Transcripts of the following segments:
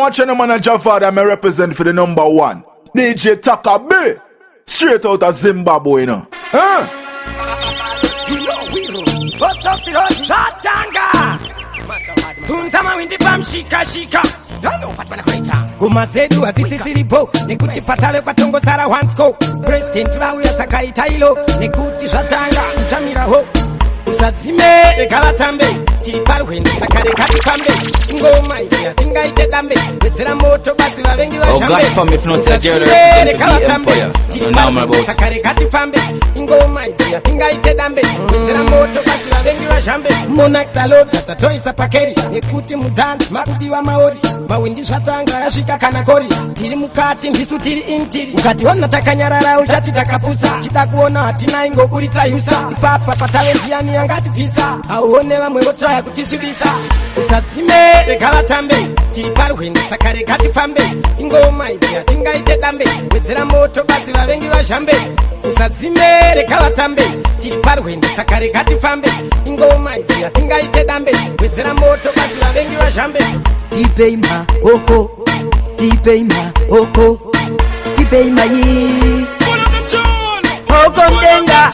watching the man of Javad, I'm represent for the number one. DJ Taka B. Straight out of Zimbabwe, you know. Huh? What's up the road? Shatanga! Tunzama windi bam shika shika. Don't know what wanna Kumazedu atisisiripo. Nekuti patale kwa tongo sara wansko. President lawe ya sakai tailo. Nekuti shatanga mchamira ho. Usazime rekala tambe. Tipari wende sakare kati kambe. Ngoma ya tinga ite dambe. Wetera moto basi walengi wa shambe. Oh gosh, for me if no say Jerry represent the Empire. No normal about sakare kati fambe. Ngoma ya tinga ite dambe. Wetera moto basi walengi wa shambe. Monakta tata toisa pakeri. Nekuti mudani makudi wa maori. Mawindi shatanga yashika kanakori. Tiri mukati ndisu tiri intiri. Ukati wana takanyarara uchati takapusa. Chida kuona hatina ingo kurita yusa. Papa patale njiani yangati pisa. Auone wamwe gotraya kutishibisa. Usazime rekala tambe. Tipari wende sakare kati fambe. Ingoma ya tinga ite dambe. Wetera moto basi walengi wa shambe. Usazime rekala tambe. Tipari wende sakare kati fambe. Ingoma ya tinga ite dambe. Wetera moto basi walengi wa shambe. Tipeima oko, tipeima oko, tipeima yi. Oko mdenga.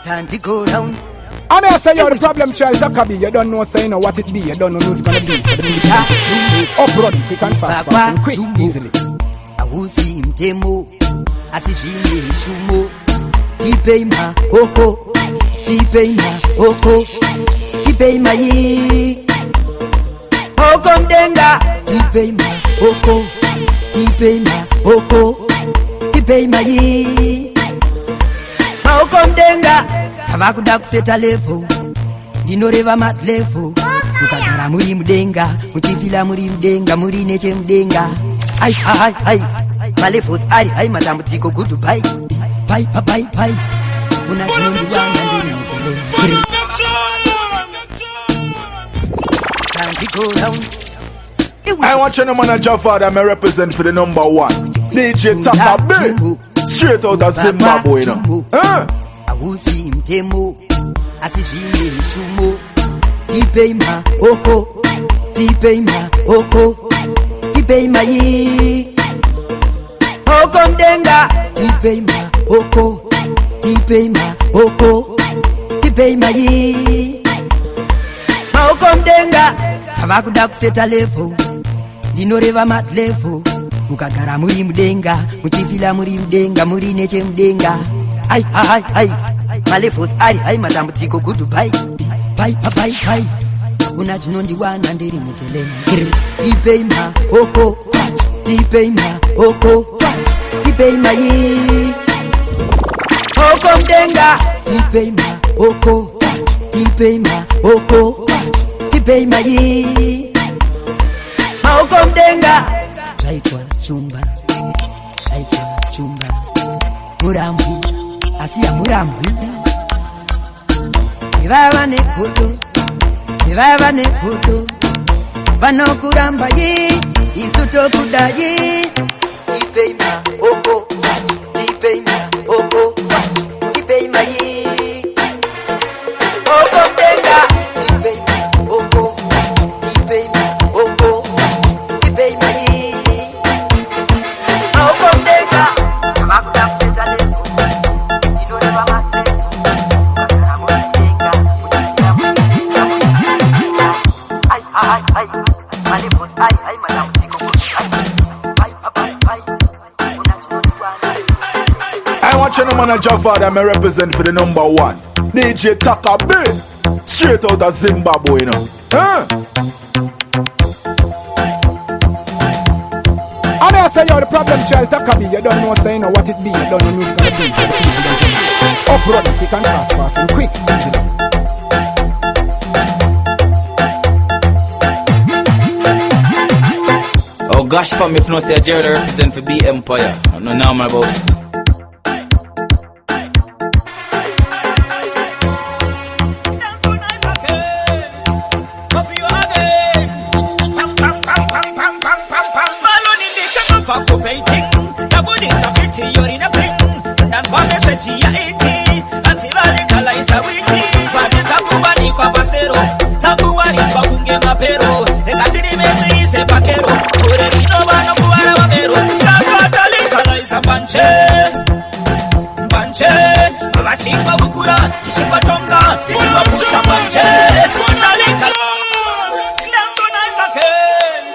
Time to go down. I may say you're the problem child, that can be. You don't know say you know what it be. You don't know who's gonna be. For the music, uproad, quick and fast, fast and quick, easily. Awusi mtemo, atishini shumo. Tipeima oko, tipeima oko. Tipeima yi. Oko mdenga. Tipeima oko, tipeima oko. Tipeima yi. Oko mdenga. Tavakuda kuseta level. Ndinoreva mat level. Mukagara muri mudenga. Muchifila muri mudenga. Muri neche mudenga. Ai ai ai. Malefos ai ai matambutiko goodbye. Bye bye bye. Una chinondi wanga ndini mukele. I want you to man of Javad, I'm represent for the number one. DJ Taka B. Straight out of Zimbabwe, you know. Huh? Awusi mtemo, atishini shumo. Tipeima oko, tipeima oko. Tipeima yi. Oko mdenga. Tipeima oko, tipeima oko. Tipeima yi. Oko mdenga. Tavakuda kuseta level. Ndinoreva mat level. Mukagara muri mudenga. Muchifila muri mudenga. Muri neche mudenga. Ai ai ai. Malefos ai ai matambutiko goodbye. Bye bye bye. Una chinondi wana ndiri mutele. Tipeima oko, tipeima oko. Tipeima yi. Oko mdenga. Tipeima oko, tipeima oko. Tipeima yi. Oko mdenga. Chaitwa chumba, chaitwa chumba. Murambu, asia murambu. Ivava nekuto, ivava nekuto. Vano kuramba yi, isuto kudayi. Tipeima oko, tipeima oko. Tipeima yi. Oko mdenga. Tipeima oko, tipeima oko. Tipeima yi. Oko mdenga. Tavakuda kuseta level. Ndinoreva mat level. Mukagara muri mudenga. Muchifila muri mudenga. Ai ai ai. Malefos ai ai matambutiko goodbye. Bye bye bye. Una chinondi wana. I want you to man of Javad, I'm represent for the number one. DJ Taka B. Straight out of Zimbabwe, you know. Huh? I may say you're the problem child, that can be. You don't know say you know what it be. You don't know who's gonna be. For the music, uproad, quick and fast, fast and quick, easily. oh gosh, for me if no say Jerry represent for the Empire. No normal about it. Takuwa ni kwa kunge mapero Nekatini metu ise pakero Ure rito wano kuwara wamero Saka talikala isa panche Panche Avachimba bukura Tichimba tonga Tichimba pucha panche Talikala Nemtu nice again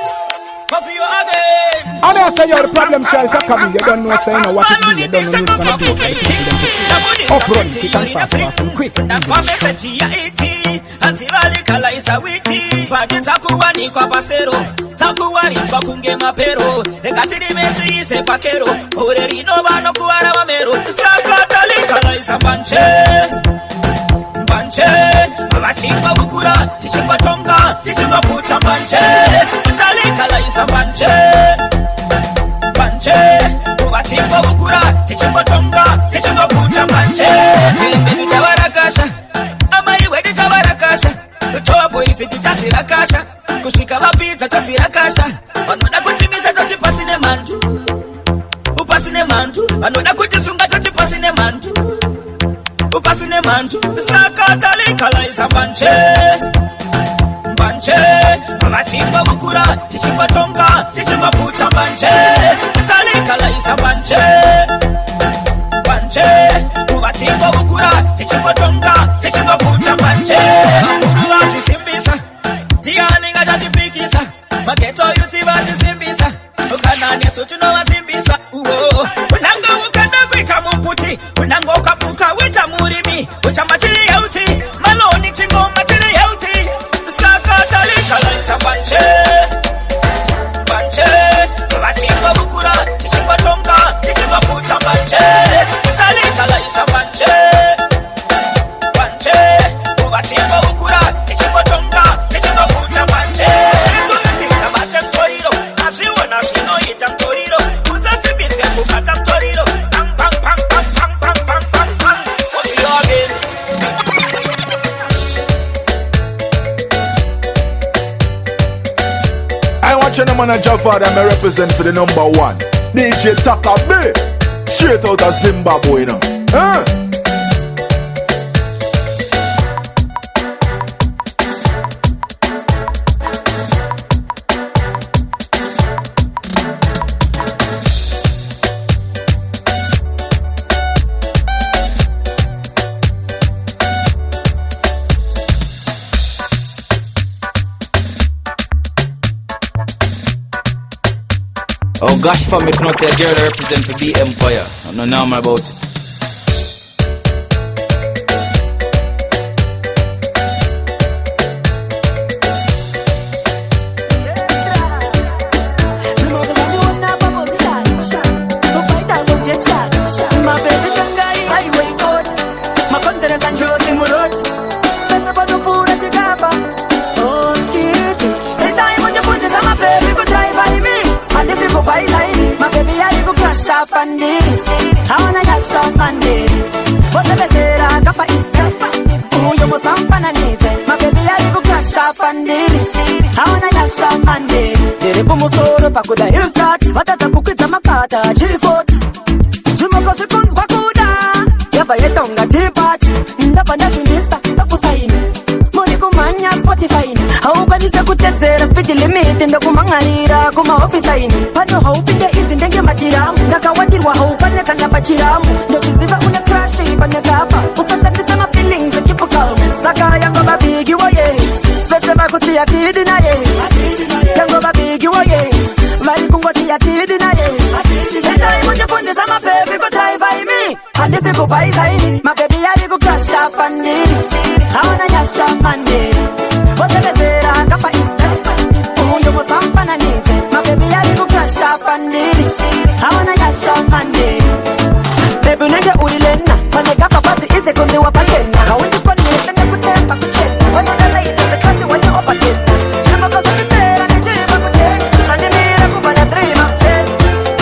Coffee you again And I say you're the problem child, Takami. You don't know, say, you know what it be. You don't know who's gonna do it for the people them to see. Uprun, quick and fast and quick. That's why message ya iti Antivali kala isa wiki Pagi takuwa ni kwa pasero Takuwa ni kwa kunge mapero Nekatini metu ise pakero Ure rino wano kuwara wamero Saka tali kala isa panche Panche Avachimba bukura Tichimba tonga Tichimba pucha panche Tali kala isa panche Panche Avachimba bukura Tichimba tonga Tichimba pucha panche Baby tawarakasha Ama iwe di tawarakasha Utoa boiti titazirakasha Kushika wapita tatirakasha Wanoda kutimiza totipasine mantu Upasine mantu Wanoda kutisunga totipasine mantu Upasine mantu Saka talikala isa panche Panche Avachimba bukura Tichimba tonga Tichimba pucha panche Talikala isa panche Panche Avachimba bukura Tichimba tonga Tichimba pucha panche Makuru washi simbisa Tiani ngaja chipikisa Maketo yuti washi simbisa Ukanani sutuno wa simbisa Unanga ukanda vita mumputi Unanga ukapuka wita murimi Uchamba chili yauti Maloni chingoma chili yauti Saka talikala isa panche Panche Avachimba bukura Tichimba tonga Tichimba pucha panche Talikala isa panche Panche Avachimba bukura Tichimba tonga Tichimba pucha panche Tulitisa bate mtoriro Ashiwa na shino ita mtoriro Kuzasi biske kukata mtoriro Pang pang pang pang pang pang pang pang pang What's the organ? I watch the man a Jaffa that me represent for the number one. DJ Taka B. Straight out of Zimbabwe, you know. Oh gosh, for me, if no say Jerry represent for the Empire. I don't know more about it. Kumusoro pakuda hillstart Watata kukwita makata G-Fort Jumoko shikunz kwakuda Yaba yetonga T-Part Ndapa ndatunisa Takusaini Moni kumanya Spotify Haukanise kutetsera speed limit Ndakumangarira kuma office Pano haupinde izi ndenge matiramu Ndakawandirwa haukaneka nyapachiramu Ndokiziva una crash Panekafa Usashatisa ma feelings Keep calm Saka yango babigi woye Pese bakutia tidi na ye Yango babigi woye Mari kungoti ya tidi na ye Enda imunye fundi za my baby go drive by me Handisi kupai zaini My baby yari ku crash up and Hawana yasha mande Wose bezera kapa iste Uyo musampana nite My baby yari ku crash up and Hawana yasha mande Baby unenge ulilena Panega papasi ise kundi wapatena Hawindi kwa nise nge kutempa kucheta Wanyona laisi zekasi wanye opatena Shema kaza kitera nijima kutena Shani mira kubana dream upset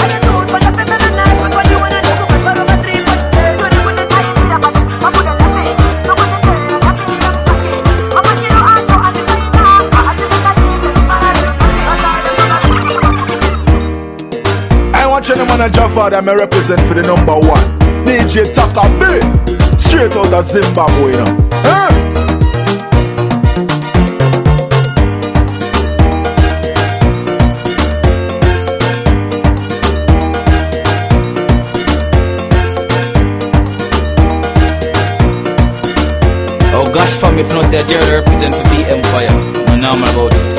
Hanya tuut wanya pesa na night Kwa you wanna know kwa kwa roba dream upset Yuri kundi taitira babu Mabuda lepe Nukundi tera Happy young paki Mama kiro ato Anitaina hapa Atisaka nise I watch the man a Jaffa that me represent for the number one. DJ Taka B. Straight out of Zimbabwe, you know. say Jerry represent for B Empire. No normal about it.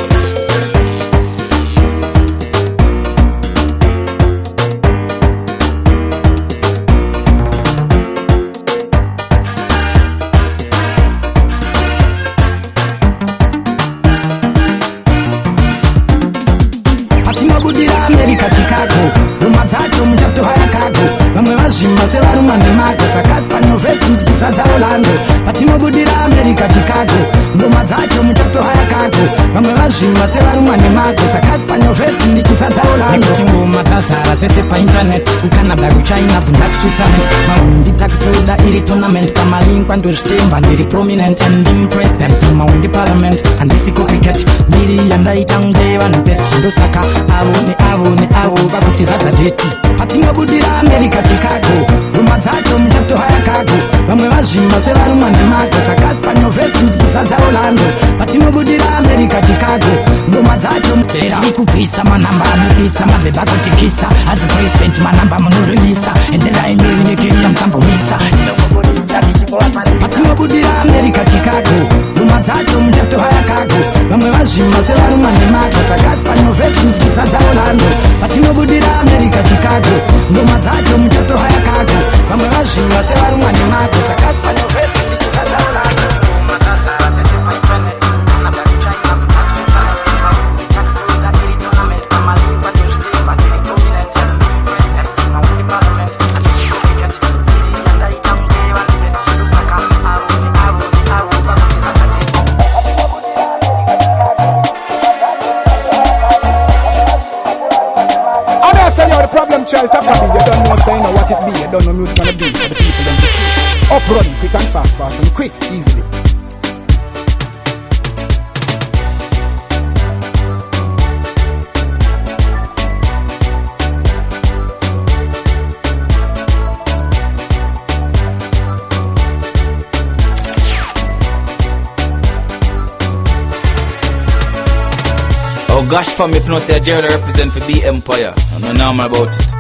America, Chicago, Rumazacho, Mjato Hayakago, Mamajima, Sevaruma, Nemago, Sakaspa, Novest, Saza Orlando, Patimo Budira, America, Chicago, Rumazacho, Mjato Hayakago, Mamajima, Sevaruma, Nemago, Sakaspa, Novest, Saza Orlando, Tingo Matasara, Tesepa Internet, Canada, China, Black Switzerland, Maundi Taktoda, Iri Tournament, Kamalink, and Stemba, very prominent and impressed them from Maundi Parliament, and this cricket, Miri and Laitang, and Bet, Dosaka, Avone, bakutizaza deti Hatinga budira America, Chicago Rumazacho, Mjato Hayakago Vamwe vajima, sevaruma nemago Sakaspa, Novest, Saza Orlando Hatinga budira America, Chicago Rumazacho, mstera Nikupisa, manamba, mubisa Mabeba kutikisa As a president, manamba, munurelisa Endela imezi, nekiria msambo misa Hatinga budira America, Chicago Rumazacho, Mjato Hayakago Vamwe vajima, sevaruma nemago Sakaspa, Novest, Saza Orlando Patino Budira, America, Chicago Rumazacho, Mjato Hayakago Vamwe vajima, sevaruma nemago Sakaspa, Novest, Saza Orlando Matasara, Tesepa Internet Canada, China, Black Switzerland Taktoda, Iri Tournament, Kamalink, and Stemba, very prominent and impressed them from Maundi Parliament and this cricket, Iri and Laitang, and Bet, Dosaka, Avone, bakutizaza deti The problem child Takabi, you don't know saying what it be, you don't know music gonna be for the people them to see. Up running, quick and fast and quick, easily. Oh gosh, fam, if no say Jerry represent for B Empire. I'm not normal about it.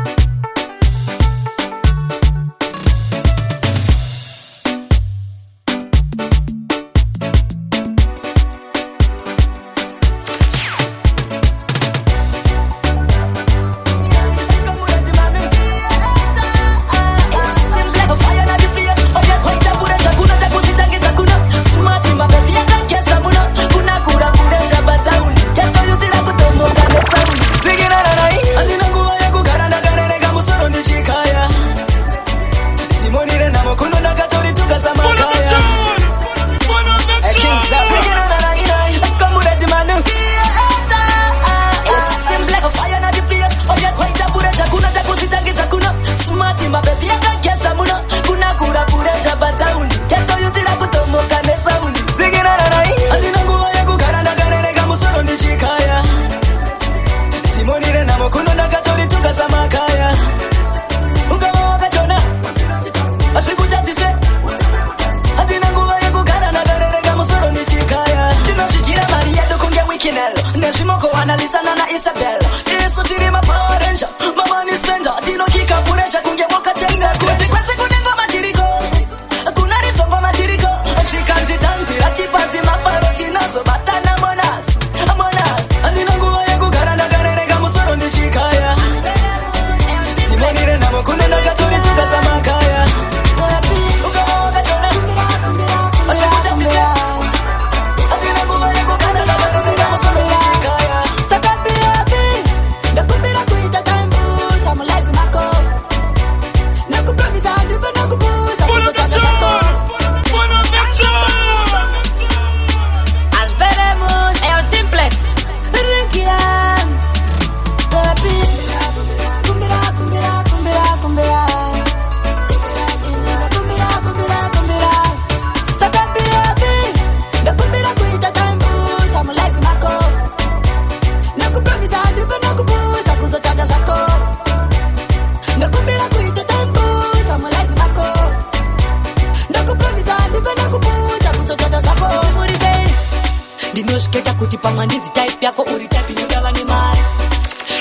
Ndinoshiketa kuti pamandizi type yako uri type inodava nemari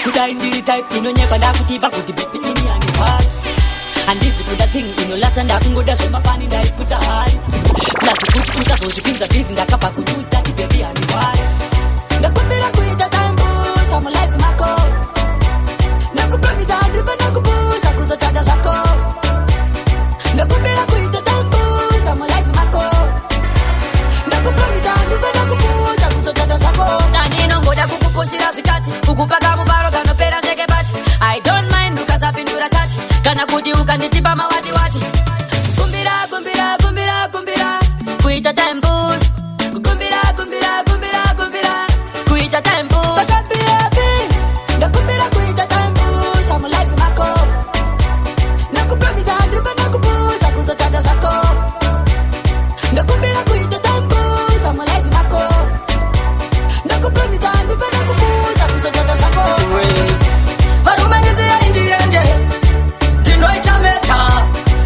kudai ndiri type inonyepa ndakutipa kuti bebi ini anepari And this is the thing, you know, last and I can go dash my fan in the put a high. Plus, you put it so she thinks that this in the cup, I could use that baby and why. The Kumbira quit the time bush, I'm a life in my car. Naku promise I do, but Naku bush, I could touch a shako. The Kumbira quit the time bush, I'm a life in my car. Naku promise I do, but Naku bush, I could touch a shako. Tanino, Moda Kuku push it as a cat. Ukupaka mubaro gano pera seke bachi. I don't mind because I've been dura touch. Kana kuti ukanitipa mawati wati. Kumbira, kumbira, kumbira, kumbira. Kuita time push. Kumbira, kumbira, kumbira, kumbira. Kuita time push. So happy, happy. The kumbira kuita time push. I'm alive in my cup. Naku promise I do, but Naku push. Akuzo tada shako. The kumbira kuita time push. I'm alive in my cup. Naku promise I do, but Naku push. Akuzo tada shako. Varume nisiya indiende. Tino ichameta.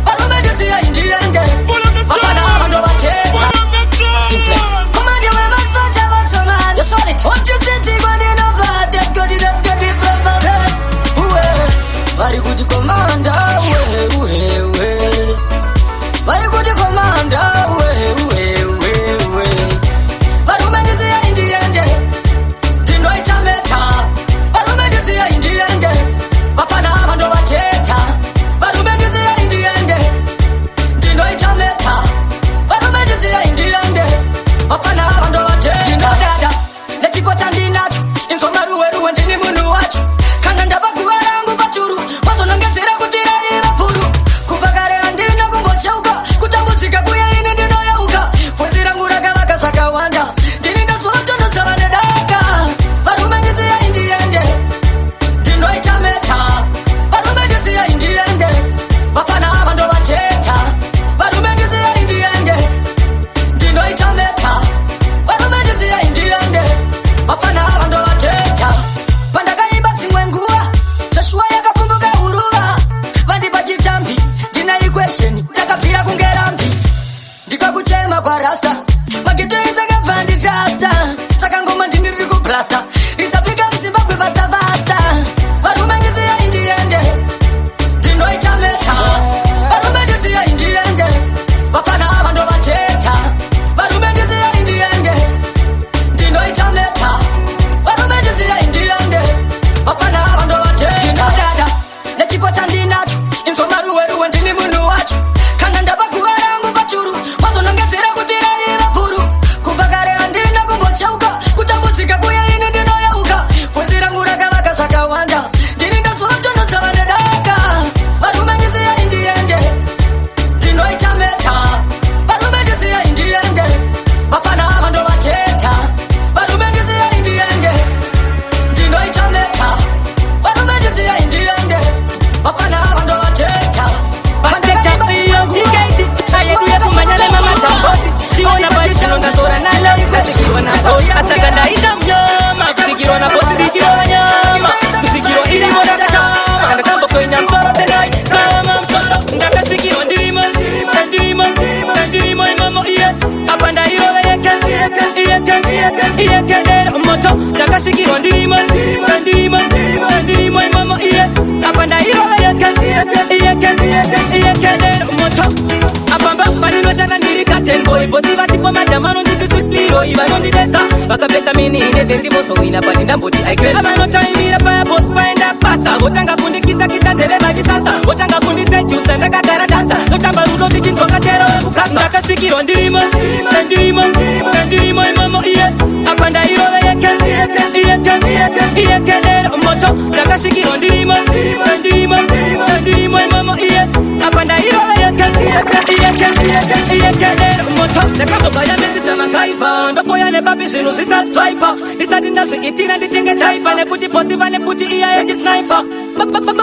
Varume nisiya indiende. Apana ando wacheta. Simplex. Command you my soldier, but so man. You're solid. What you sitting when you know that? Just got it from the rest. Very good commander. Very good commander. Varume nisiya indiende. Tino ichameta. Varume nisiya indiende. Apana ando wacheta. Varume nisiya indiende. Tino ichameta. Varume nisiya indiende. Apana ando wacheta. Dada, lechipo chandinacho. Insoma ruwe ndini munu wacho. Kana ndabaguwa rangu pachuru. Wazonongezera kutira ila puru. Kupakare andina kumbocheuka. Kutambutsika kuya ine ndino yauka. Fwezi rangu raga saka wanda. Ndini ndazoto ndotsavane daka. Varume nisiya indiende. Tino ichameta. Varume nisiya indiende. Apana ando wacheta. Varume nisiya indiende. Tino ichameta. Varume nisiya indiende. Apana ando wacheta. Pandakaimba tsimwenguwa. Joshua yakapumbuka huruva. Vandipa chitambi. Ndina equation. Takapira kungerambi. Ndikakuchema kwa rasta. Magito itsakabva nditrasta. Saka ngoma ndindiri kubrasta. Ritsapika muZimbabwe vasta vasta. Varume nisiya indiende. Tino ichameta. Varume nisiya indiende. Apana ando wacheta. Varume nisiya indiende. Tino ichameta. Varume nisiya indiende. Apana ando wacheta. Dada, lechipo chandinacho. Insoma ruwe ndini munu wacho. Kana ndabaguwa rangu pachuru. Wazonongezera kutira ila puru. Kupakare andina kumbocheuka. Kutambutsika kuya ine ndino yauka. Fwezi rangu raga saka wanda. Ndini ndazoto ndotsavane daka. Varume nisiya indiende. Tino ichameta. Varume nisiya indiende. Apana ando wacheta. Varume nisiya indiende. Tino ichameta. Varume nisiya indiende. Apana ando wacheta. Protect up the young TKT. Hallelujah, kumanyale mama tambosi. Chiona boy, chilonga zora na love. Kushikirwa na boy, asaganda itamnyama. Kushikirwa na boy, bichirwa nyama. Kushikirwa ilivo na kachama. Kanda kambo kwenye msoro tenai. Kama msoto, ndakashikirwa ndirimo. Ndirimo imamo iye. Apanda irowe yeke dero moto. Ndakashikirwa ndirimo imamo iye. Apanda irowe yeke dero moto. Apamba panino chana ndiri katen boy. Bosi vasipo majamano ndiri sweet liro. Iva nondi deta. Vakapeta mini ine venti moso ina pati ndamboti aiketi. Amano chaimira paya boss paenda pasa. Otanga kundi kisa nzeve bajisasa. Otanga kundi sechusa ndakagara dansa. Notamba rudo tichintoka tero kukasa. Ndakashikirwa ndirimo imamo iye. Apanda irowe yeke dero moto. Ndakashikirwa ndirimo imamo iye. Apanda irowe yeke dero moto. Ndakamba ya mezi sama kaifa. Ndopoya ne babi zinu zisa striper. Isati ndashikitina nditenge taipa. Nekuti posi vane puti iya yeki sniper.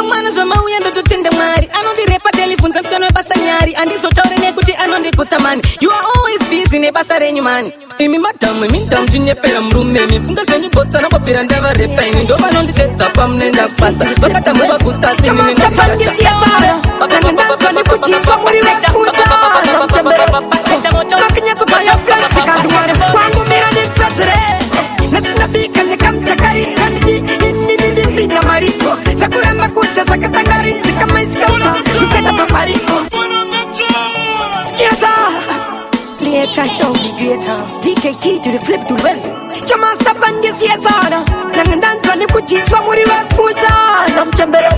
Mwana zoma uyendo tutende mwari. Anondirepa telefone kamsikano basa nyari. Andizotaure nekuti anondikutamani. You are always busy nebasa renyu mani. Imi matamu chinyepera mrume. Mifunga zvenyu botsa nambopira ndava repa. Ini ndo vanondidedza pamunenda kupasa. Vakatamu vakutasi nini ndikasha. Shakura makucha, shakatangari, zika maiska, T to the flip to the well. Chama sabandi siasana. Nangandanzwa ni kuchiswa muri wefuza. Namchembere.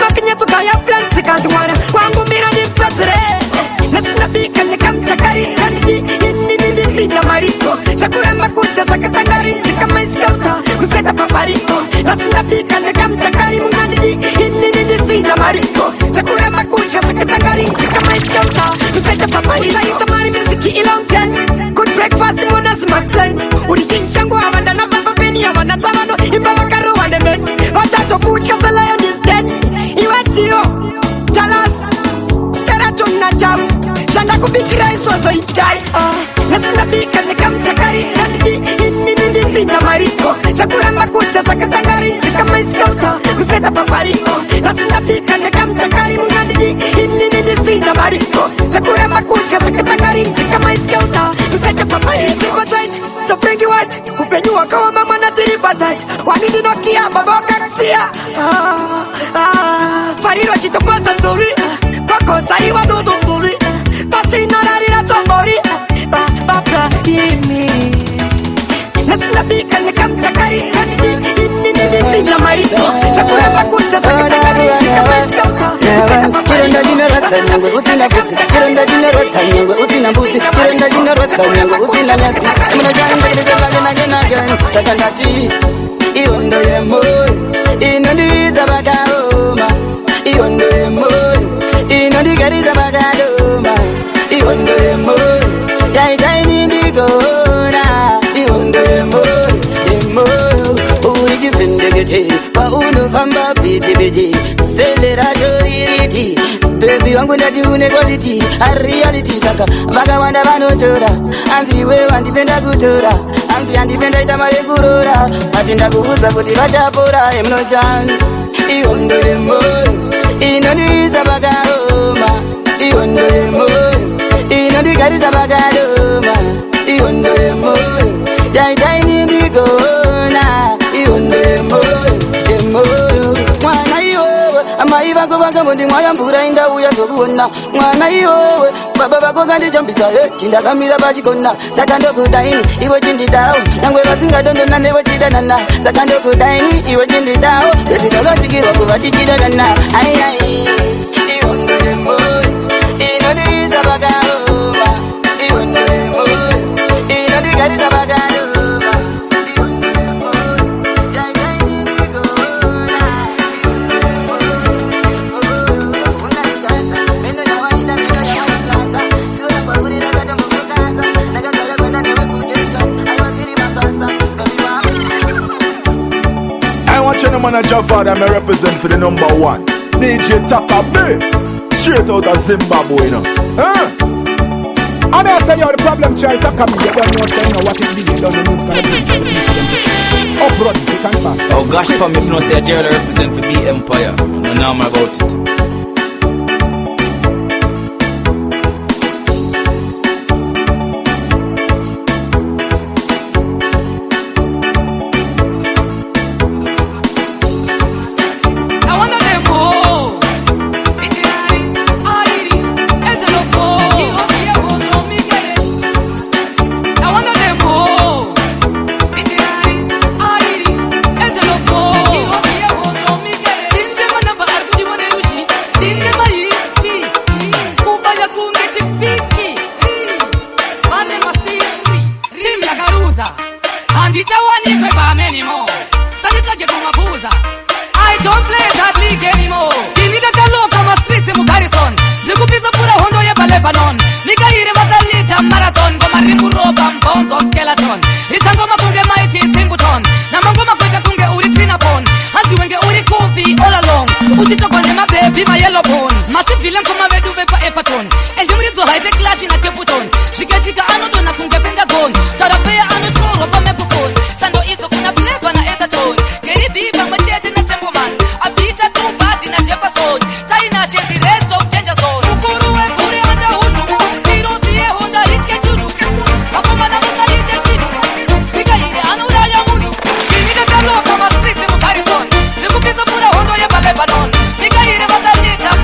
Makanya tukaya plan chikazi mwana. Wangu mira ni president. Nasina bika ni kamchakari. Nini sina mariko. Shakura makucha shakatangari. Zika maiskauta. Kuseta papariko. Nasina bika ni kamchakari. Nini sina mariko. Shakura makucha shakatangari. Zika maiskauta. Kuseta papariko. Itamari miziki ilongchen. Good breakfast mwana smaksen. Uri king changu awanda na baba beni awanda talano. Imba wakaru wande men. Wachato kuchka sa lion is dead. Iwatio. Talas. Skaratum na jam. Shanda kubikira isoso each guy. Nasina bika ni kamchakari. Nini sina mariko. Shakura makucha sakatangari. Zika maiskauta. Kuseta papariko. Nasina bika ni kamchakari. Nini sina mariko. Shakura makucha sakatangari. Zika maiskauta. Kuseta papariko. So Frankie White. Upenyua kawa mama na tiri bazaji. Wanidi nokia baboka ksia. Fariro chito kwa sanduri. Koko taiwa dudu nduri. Pasi nararira tombori. Babra imi. Nasina bika ni kamchakari. Nini sina mariko. Shakura makucha sakatangari. Zika maiskauta. Chironda jina rata nyangwe usina buti. Chironda jina rata nyangwe usina buti. Chironda jina rata nyangwe usina nyati. Muna janga ide janga jena jena takandati. Iondo ye moy. Inondi zabagaoma. Iondo ye moy. Inondi gari zabagaoma. Iondo ye moy. Yai tiny ndigona. Iondo ye moy. Ye moy. Uri jivindegete. Wa uno famba bidi bidi. Selera joiriti. Baby wangu ndati une quality. A reality saka. Vaga wanda vanochora. Anzi we wandipenda kutora. Anzi andipenda itamare kurora. Matinda kuhuza kuti vachapora. Emno chance. Iondo ye moy. Inoniza vagaoma. Iondo ye moy. Inondigariza vagaoma. Iondo ye moy. Yaitaini ndigona. Iondo ye moy. Ye moy. Mwana iwewe. Amaiva kubanga mundi mwaya mbura inda uya zokuona. Mwana iwewe. Baba bako kandi jambisa chinda kamira pachikona. Saka ndokudaini iwe chindidao. Nangwe vasingadondo nane vachidanana. Saka ndokudaini iwe chindidao. Baby ndakatikirwa kuva tichidanana. Ai ai. Iondo ye moy. Inoniza vagaoma. Iondo ye moy. Inondigariza vagaoma. Man a Javad, I'm a represent for the number one DJ Taka B. Straight out of Zimbabwe, you know. I may say you the problem child Taka me. You don't know say you know what it be. You don't know who's gonna be for the people to see. Uproad, you can fast. Oh gosh, fam, if you know say Jerry represent for B Empire. I know more about it.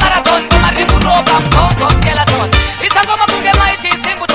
Marathon, go Marimuro, Bam, Skeleton. It's a go Mapunga Mighty, simple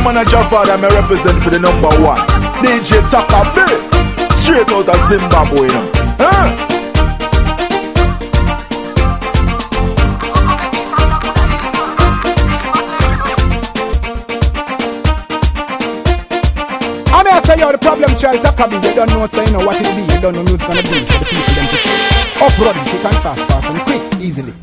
man a Jaffa, me represent for the number one. DJ Taka B, straight out of Zimbabwe, you know. I say you the problem child Taka B, you don't know say you know what it be, you don't know who's gonna be for the people them to see. Uproad, quick and fast and quick, easily.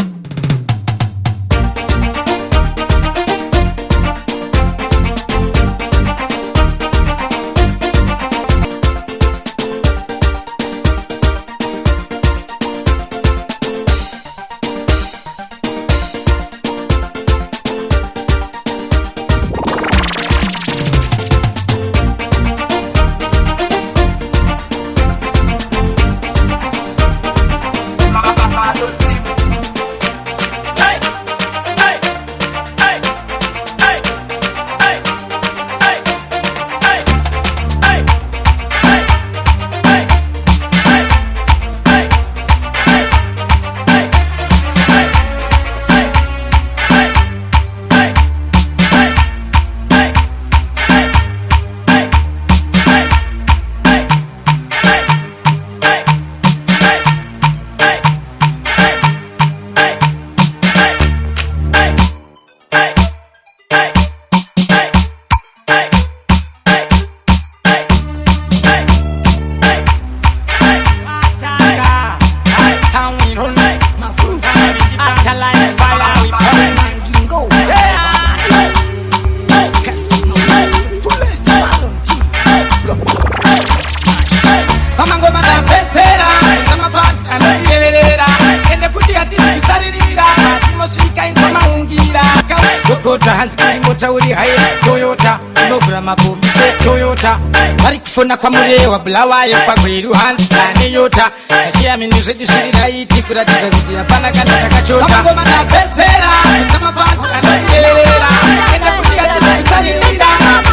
Funa kwa murewa bulawayo kwa kwiru hanzi kane yota sashia minu zedu shirira iti kuratiza kuti hapana kana takachota Kamangoma na pesera kama panzi anaelera enda kutia tisakusalira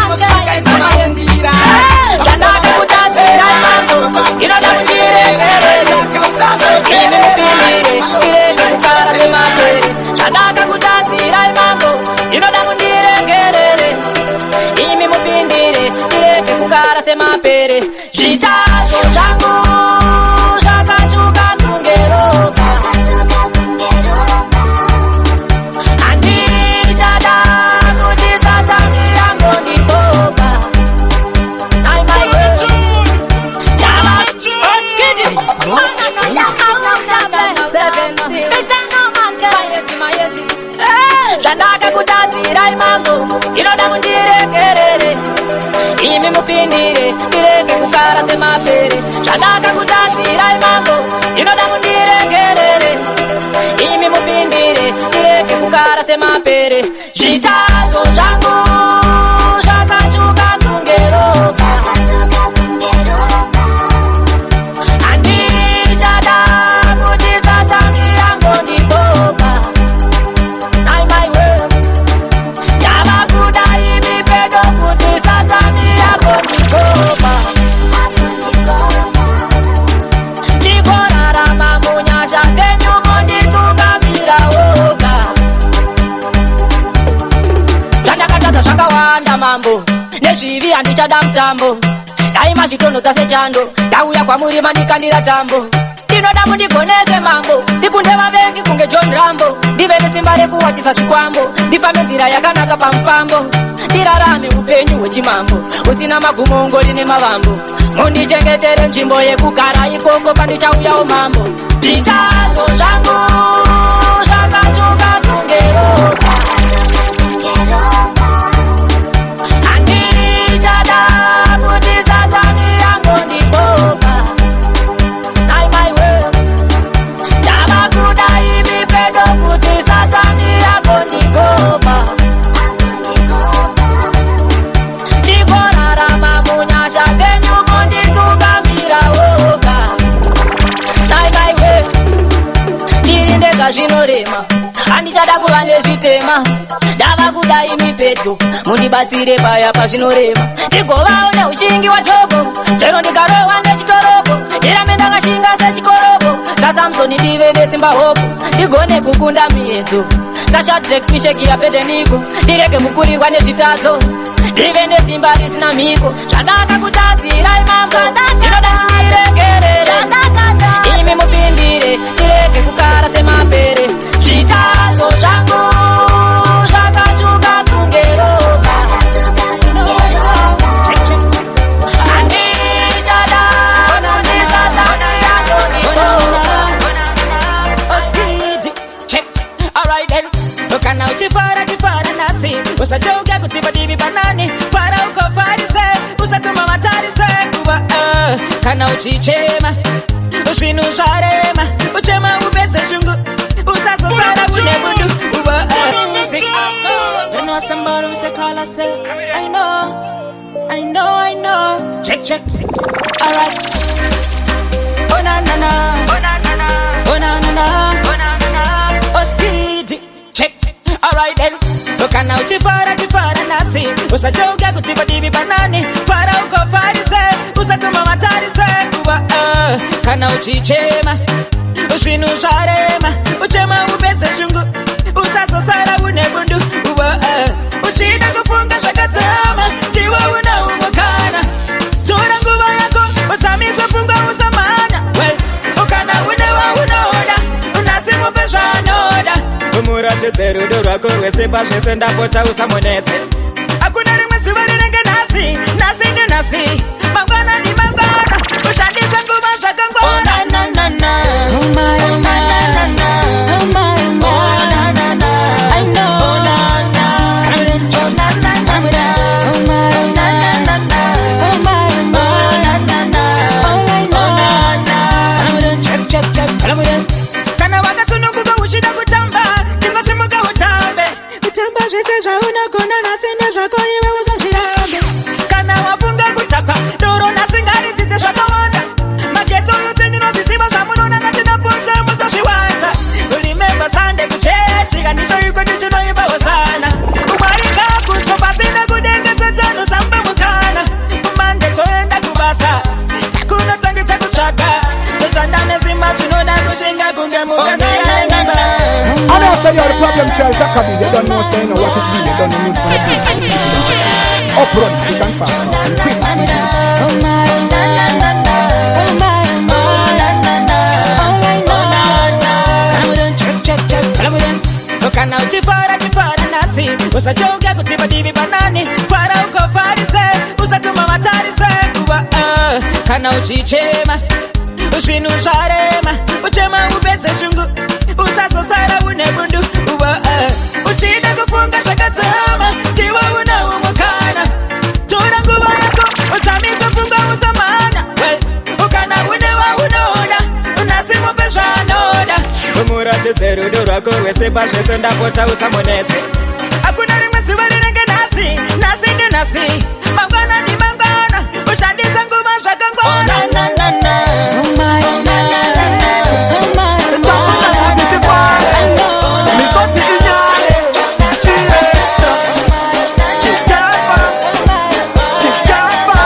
moshika insama yendira Chanada kutatera mambo inoda kundirengere kausazo kine pili kireke kukara semate Chanada kutatera mambo inoda kundirengere imi mupindire kireke kukara semapere Jitazo jangu Shakachuka tungeroka Andiri chada Kutisa tangi yango ndiboka Nai my girl Jama Oskidi Shandaka kutatira imambo Inoda mundire kerere Imi mupindire kireke kukara semapere Shandaka kutatira imambo Inoda mundire kerere Imi mupindire kireke kukara semapere Jitazo jangu Shakachuka tungeroka Andiri chada Kutisa tangi yango ndiboka Nai my world Jama kudai mipedo Kutisa tangi yango ndiboka Nikorara mamunyasha Tenyumo nditunga mirawoka Chandakataza zvakawanda mambo Nezvivi handichada mutambo Daima zvitono dzase chando Ndauya kwamuri mandikandira tambo Ndinoda mundigoneze mambo Ndikunde vavengi kunge John Rambo Ndive nesimba rekuwachisa zvikwambo Ndifambe nzira yakanaka pamufambo Ndirarame upenyu hwechimambo Usina magumo ungori nemavambo Mundichengetere nzvimbo yekugara ikoko pandichauyawo mambo Zvitazo zvangu zvakachuka tungeroka Andiri chada kutisa tangi yango ndiboka Nai my world Jama kudai mipedo kutisa tangi yango ndiboka Nikorara mamunyasha Tenyumo nditunga mirawoka Nai my world Ndirindega zvinorema Handichada kuva nezvitema Ndava kudai mipedo Mundibatsire paya pazvinorema Ndigovawo neushingi wajobo Chero ndikarohwa nechitorobo Ndirambe ndakashinga sechikorobo saSamsoni ndive nesimba hopo Ndigone kukunda miedzo saShadrach Meshach naAbednego Ndirege kukurirwa nezvitadzo Divende simba sina miko Shadaka kutatira imamba Inoda niregerere Ime mupindire Nireke kukara sema pere Chitazo changu Shaka chuka kungero Kana uchifara kifara nasi Usachoga kutiba divi banani Fara uko farise Usatuma matarise Uwa Kana uchichema Usinusharema Uchema ubeze shungu Usaso sara une mundu Uwa You know somebody we say call us say I know Check Alright Oh na na na Oh na na na Oh na na na Oh na na na Oh speedy Check Alright then Kana uchifara kifara nasi Usachoga kutiba divi banani Fara uko farise Usatuma matarise Uwa Kana uchichema Usinusharema Uchema ubeze shungu Usaso sara une bundu Uwa Uchida kufunga shakatama Tiwa una uwakana Tura nguwa yako Utamiza funga uzamana Well Ukana unewa unoda Unasimu pesha noda Umurate zeru dura kurwe sipa shese ndapota usamonese Akuna rimwe subari renge nasi Nasi ni nasi Mangwana ni mangwana Ushadisa nguwa shaka ngwana Oh na na na na Oh my oh my na na na Oh my oh my na na na I know Oh na na Oh na na na Oh my oh na na na Oh my oh my na na na Oh I know Check Kana waka sununguga ushida kutamba Tingo simuga utambe Utamba jese jauna kona nasine shako iwe usashirambe Kana wafunga kutaka Doro nasingari tite shaka wanda Mageto yote nino zisiba Samuno nangatina punta musashiwaza Ulimemba sande kuchechi Kanisho yuko nichino iba wasana Umarika kutopa sina kudenge Tatano samba mukana Umande toenda kubasa Takuna tangi takuchaka Tutandane zima tunoda kushinga kunge mukana I know say you're the problem child, that can be. They don't know say what it be. They don't know who's gonna be. Up run, you can fast, and quick and easy. Kana uchifara kifara nasi Usachoga kutiba divi banani Fara uko farise Usatuma matarise Uwa Kana uchichema Usinusharema Uchema ubeze shungu Usaso sara une bundu Uwa Uchida kufunga shakatama Tiwa una umukana Tura nguwa yako Utamiza funga uzamana Well Ukana unewa unoda Unasimu pesha noda Umurate zeru dura kowe sepa shese ndapota usamonese Akuna rimwe subari renge nasi Nasi ni nasi Mangwana ni mangwana Ushadisa nguwa shaka ngwana Oh na na na na Oh my oh my na na na Oh my oh my I know Misoti inyane Chiesta Chikafa Chikafa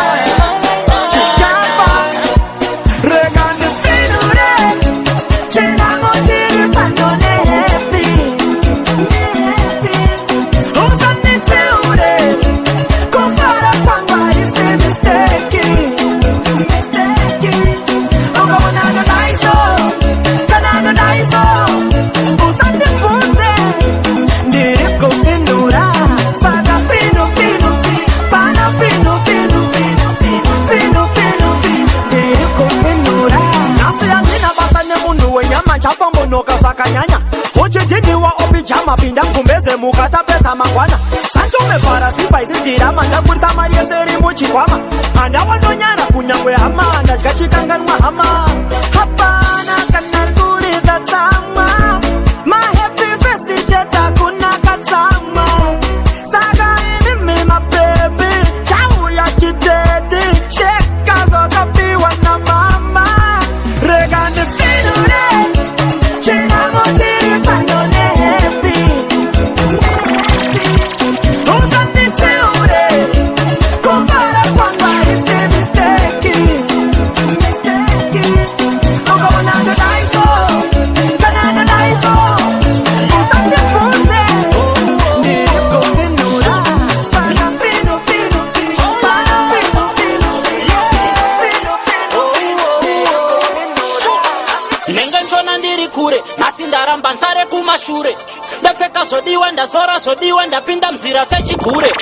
Chikafa Regane finure Chenamo chiri pandone happy Usani teure Kufara pangwa isi mistake Ukabona no daiso Kana no daiso Usani funze Ndiriko finura Sada fino fino Pana fino fino Fino fino Ndiriko finura Nasi yangina basa ne mundu wenyama Chapa mbono kasakanyanya Ujidini wa obijama Pinda kumbeze mukata peta mangwana Santume para sipa isi dirama Ndakurta maria seri muchikwama Anda wadonyana kunyangwe hama Ndachikachikanganwa hama Hapana kanar guri tatama My happy face cheta kuna katama Saga inimi my baby Chau ya chitete Sheka zoka piwa na mama Regane finure Chena mochiri pandone happy Usati teure Kufara pangwa isi mistake Ukabona ndo daiso Kana ndaramba nsare kumashure ndapfeka zodiwa ndazora zodiwa ndapinda mzira sechigure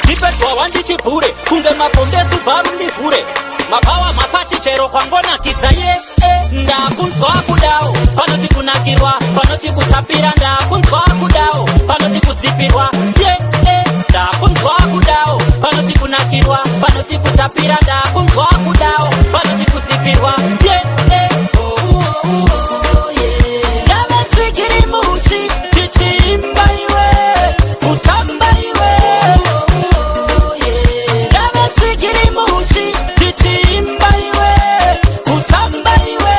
ndipedzwa wandichibhure kunge mapondesi bharu ndivhure mapawa mapati chero kwangona kidzaye ndakunzwa kudawo panoti kunakirwa panoti kutapira ndakunzwa kudawo panoti kuzipirwa ndakunzwa kudawo panoti kunakirwa panoti kutapira ndakunzwa kudawo panoti kuzipirwa ngavetsikiri muchi tichimba iwe kutamba iwe ngavetsikiri muchi tichimba iwe kutamba iwe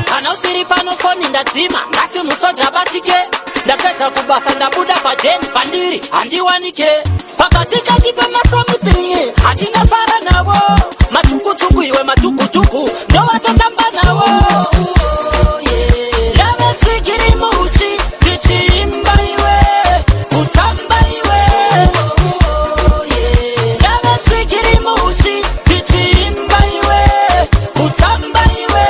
kana usiri pano foni ndadzima ngasi musoja batike ndapedza kubasa ndabuda pajeni pandiri handiwanike pakatika tipe masamuthingi hatina fara navo matukutuku iwe matukutuku ndovatotamba navo yavetsikiri muchi tichimba iwe kutamba iwe yavetsikiri muchi tichimba iwe kutamba iwe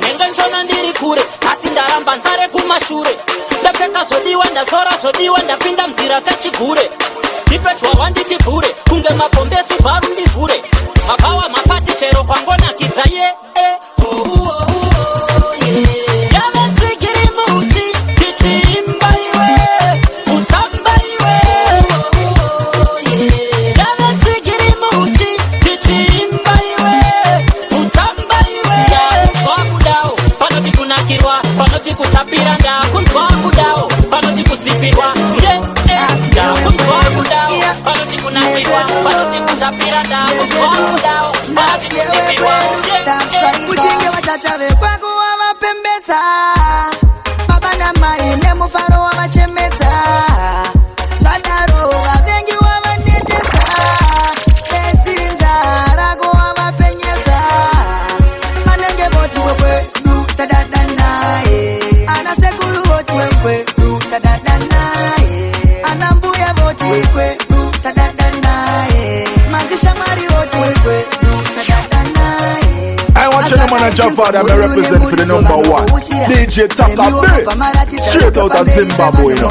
nenge nchona ndiri kure asi ndaramba nzare kumashure ndapfeka zodiwa ndazora zodiwa ndapinda mzira sechigure ndipedzwa wandichibhure kunge mapombesi bharu ndivhure mapawa mapati chero kwangona kidzaye yavetsikiri muchi tichimba iwe kutamba iwe yavetsikiri muchi tichimba iwe kutamba iwe ndakunzwa kudawo panoti kunakirwa panoti kutapira ndakunzwa kudawo panoti kuzipirwa ndakunzwa kudawo panoti kunakirwa panoti kutapira ndakunzwa kudawo panoti kuzipirwa kuchinge vatata vekwako wavapembedza baba namai nemufaro wavachemedza zvadaro vavengi wavanetesa bedzinza rako wavapenyesa vanenge voti wekwedu tadada naye ana sekuru voti wekwedu tadada naye ana mbuya voti wekwedu tadada naye madzishamwari voti wekwedu tadada naye. I want you to man a job for them, I represent for the number one DJ Taka B, straight out of Zimbabwe, you know.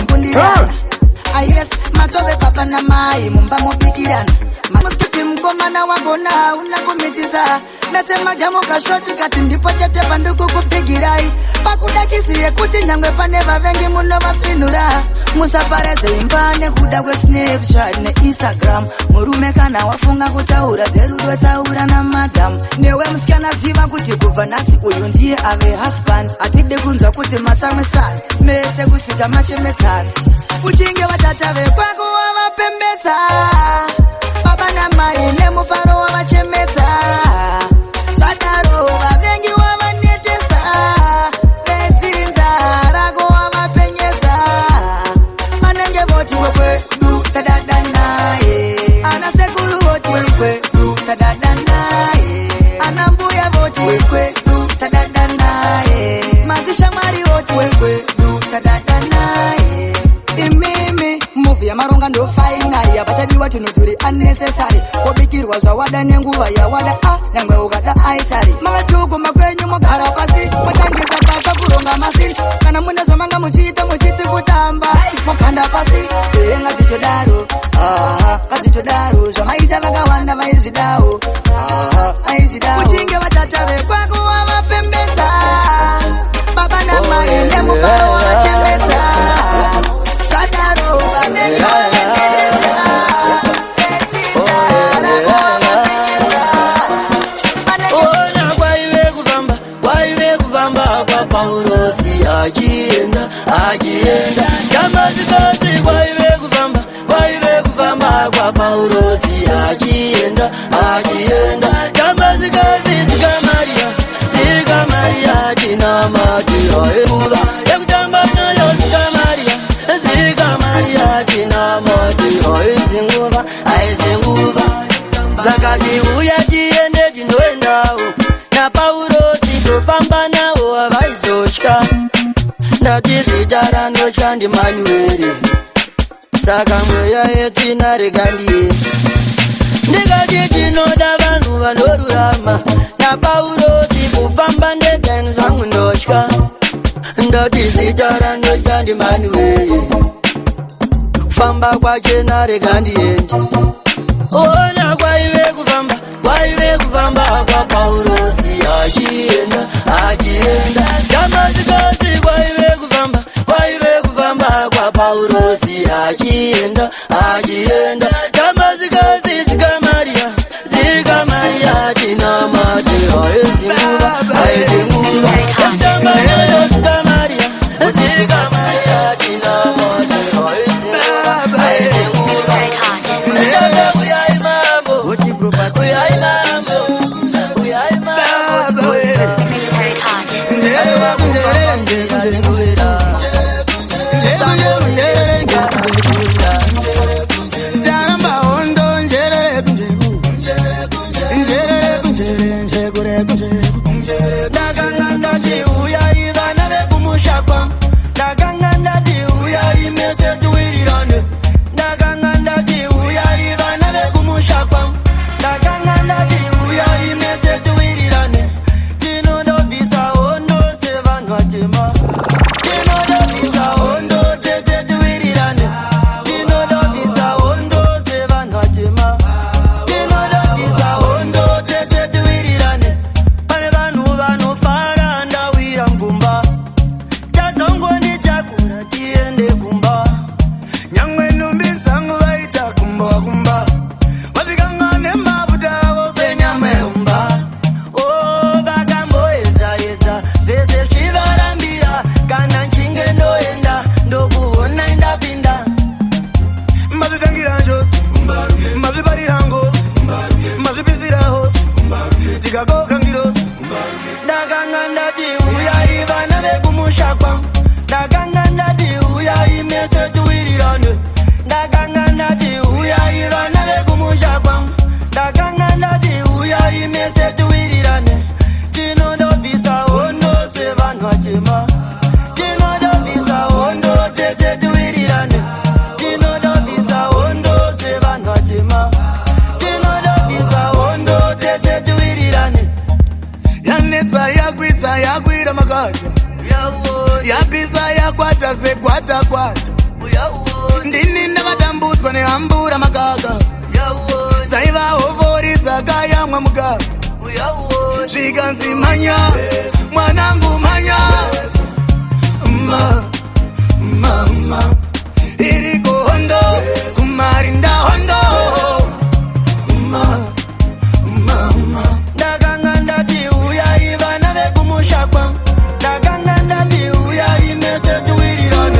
Yes, matove papa na mai mumba mopikirana mamuskiti mkomana wagona unakumitiza nasema jamo kashoti kati ndipo chete panduku kupigirai pakudakisiye kuti nyangwe pane vavengi muno vafinura musapareze imbane kuda kwe Snapchat ne Instagram murume kana wafunga kutaura zerudo taura na madam newe msikana ziva kuti kubva nasi uyu ndiye ave husband atide kunzwa kuti matsamwe sana mese kusvika machemetsana kuchinge vatata vekwako wavapembedza baba namai nemufaro wavachemedza zvadaro vavengi wavanetesa bedzinza rako wavapenyesa vanenge voti wekwedu tadada naye ana sekuru voti wekwedu tadada naye ana mbuya voti wekwedu tadada naye madzishamwari voti wekwedu tadada naye imimi muvi yamaronga ndofainari yapachadiwa tunudhuri unnecessary kobikirwa zvawada nenguva yawada nyangwe ukada aitari makatuguma kwenyu mogara pasi motangisa paka kuronga masiri kana mune zvamanga muchiita muchiti kutamba mokanda pasi ngazvitodaro ngazvitodaro zvamaita vakawanda vaizvidawo aizvidawo kuchinge vatata vekwako wavapembedza baba namai nemufaro wavachembedza zvadaro vavengi vavengeresa Paurosi agienda Kamazikosi waive kufamba kwa Paurosi agienda Kamazikosi Zika Maria Dina Magia Eula Ekutamba nayo Zika Maria Dina Magia Ezinguva Aizenguva Vakati uya jiende jinoendao Na Paurosi kufamba nao avaizosha Ndatizidara noshandi manuere Saka mweya yetu inaregandie Ndikati tinoda vanhu vanorurama Na Paurosi kufamba ndegani zvangu ndosha Ndati Isitara no jandi manuwe Famba kwa chena regandi endi Ona kwa iwe kufamba kwa Paulo si ajienda Kama zikosi kwa iwe kufamba kwa Paulo si ajienda Kama zikosi zika Maria Dina mate aezingura Kama Maria zika Maria Dina mate aezingura Uyai mambo Yapisa ya kwata se kwata Ndini ndakatambudzwa nehambura magaga Saiva ovori sakaya mwa mugaga Zvikanzi manya mwanangu manya Mama Iriko hondo kumarinda hondo Mama Ndakanga ndati uyai vana vekumushakwa Ndakanga ndati uyai mese tuwirirane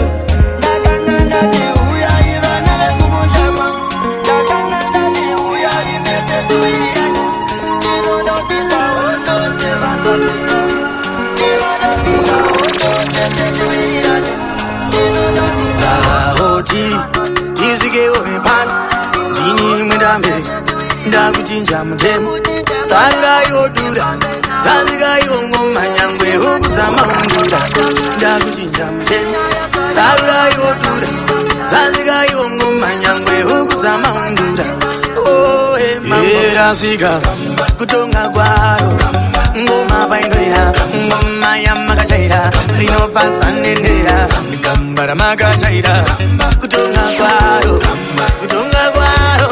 Ndakanga ndati uyai vana vekumushakwa Ndakanga ndati uyai mese tuwirirane Tinondo pisa hondo sevandoti Tinondo pisa hondo mese tuwirirane Tinondo pisa hoti Tizike uepana Ndini mwendambe Ndakuchinja mutemo Sarira yodura Tazika yongoma nyangwe hukuzama undura Ndakuchinja mutemo Sarira yodura Tazika yongoma nyangwe hukuzama undura Oh hey mama Erasika Kutonga kwaro Ngoma paindorira Ngoma yamakachaira Rinofatsa nendera Nikambara makachaira Kutonga kwaro Kutonga kwaro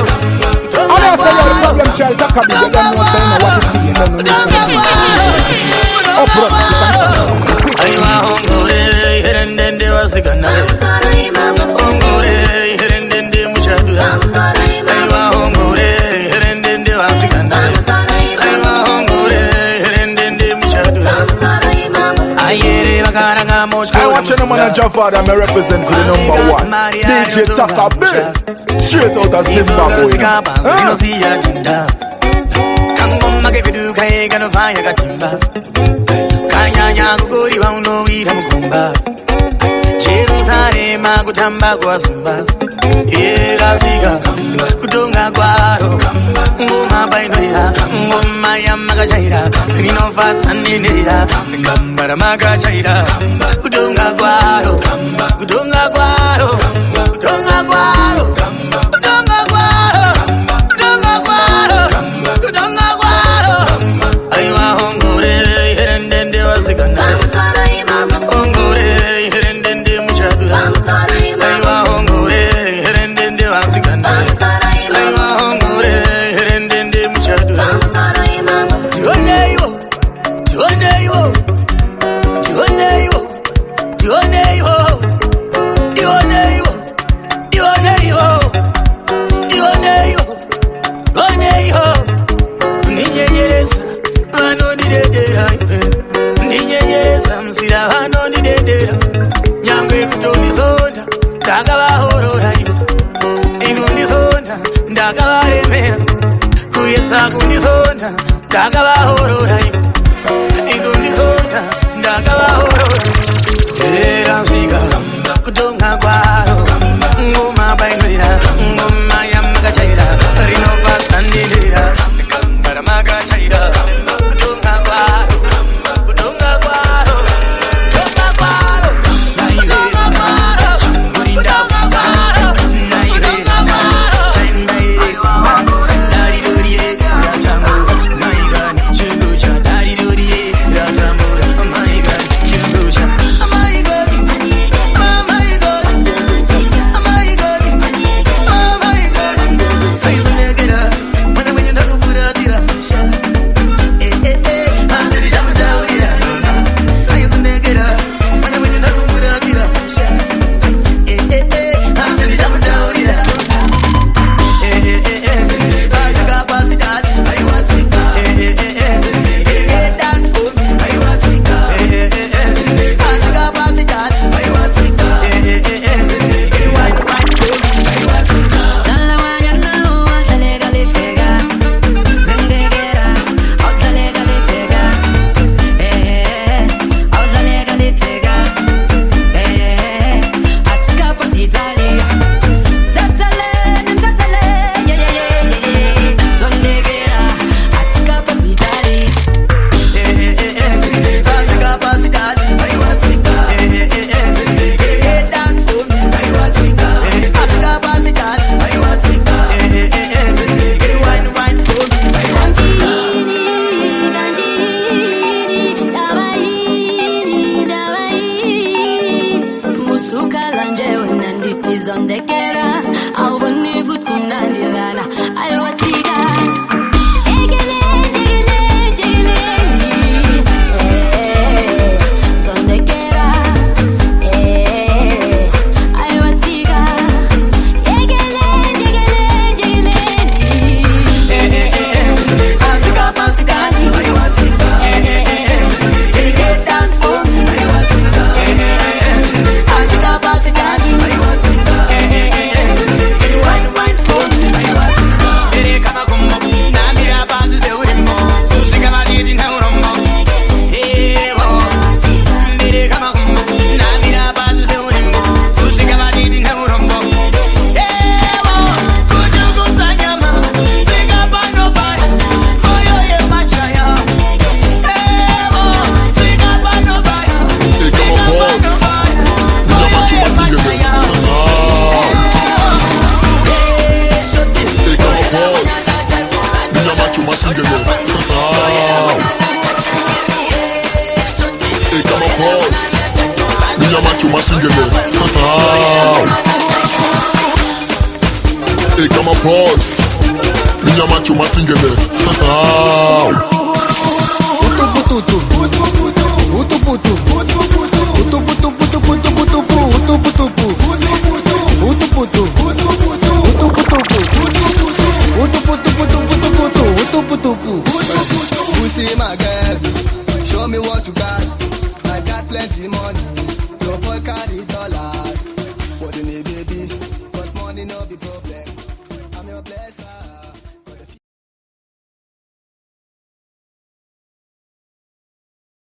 I don't say you're the problem child, talk about you don't know saying what it be, you don't know this kind of thing. Uproad, you can talk. Aywa hongore, herendende wasikana Hongore, herendende muchadura Aywa hongore, herendende wasikana Aywa hongore, herendende muchadura Ayere wakaranga mochko I want you to man and Jafar, me represent for the number one DJ Taka B, straight out of Zimbabwe. Kangoma keduka egano fire katimba Kanyanya kugori wauno wira mukumba Jerusalem kutamba kwa zumba Erasika kutonga kwaro Ngoma bainoira Ngoma yamakachaira Rinofatsa nendera Nikambara makachaira Kutonga kwaro Kutonga kwaro Kutonga kwaro Kutonga kwaro Kutonga kwaro Kutonga kwaro Aywa hongore herendende wasikana Hongore mera kuyesa kundizonda ndakavahorora ikundizonda ndakavahorora era svika kutonga kwaro ngoma bainira ngoma yamakachaira rinopasandindira karamakachaira kutonga kwaro kutonga kwaro kutonga kwaro nairera kurinda kwaro nairera chaindaire dariroriye ratamura maigani chunducha dariroriye ratamura maigani chunducha Plenty money, your boy carry dollars. But in a baby